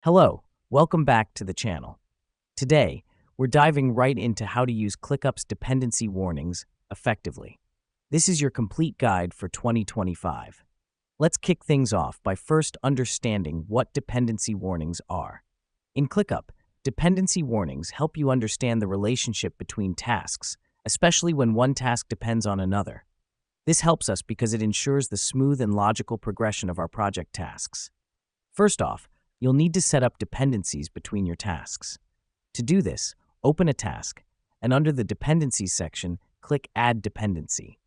Hello, welcome back to the channel. Today, we're diving right into how to use ClickUp's dependency warnings effectively. This is your complete guide for 2025. Let's kick things off by first understanding what dependency warnings are. In ClickUp, dependency warnings help you understand the relationship between tasks, especially when one task depends on another. This helps us because it ensures the smooth and logical progression of our project tasks. First off, you'll need to set up dependencies between your tasks. To do this, open a task, and under the Dependencies section, click Add Dependency.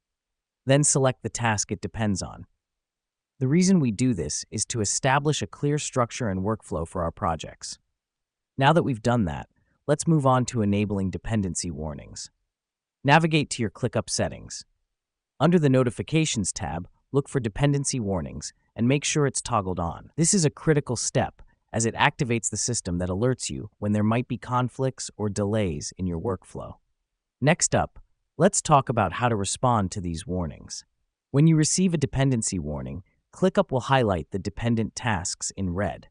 Then select the task it depends on. The reason we do this is to establish a clear structure and workflow for our projects. Now that we've done that, let's move on to enabling dependency warnings. Navigate to your ClickUp settings. Under the Notifications tab, look for Dependency Warnings and make sure it's toggled on. This is a critical step as it activates the system that alerts you when there might be conflicts or delays in your workflow. Next up, let's talk about how to respond to these warnings. When you receive a dependency warning, ClickUp will highlight the dependent tasks in red.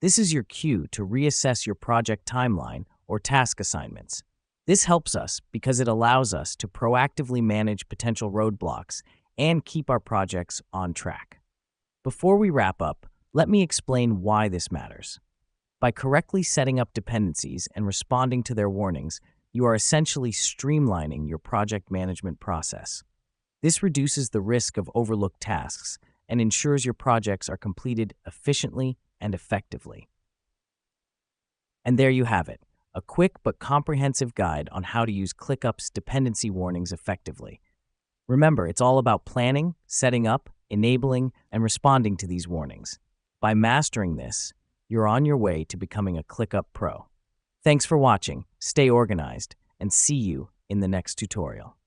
This is your cue to reassess your project timeline or task assignments. This helps us because it allows us to proactively manage potential roadblocks and keep our projects on track. Before we wrap up, let me explain why this matters. By correctly setting up dependencies and responding to their warnings, you are essentially streamlining your project management process. This reduces the risk of overlooked tasks and ensures your projects are completed efficiently and effectively. And there you have it, a quick but comprehensive guide on how to use ClickUp's dependency warnings effectively. Remember, it's all about planning, setting up, enabling, and responding to these warnings. By mastering this, you're on your way to becoming a ClickUp pro. Thanks for watching, stay organized, and see you in the next tutorial.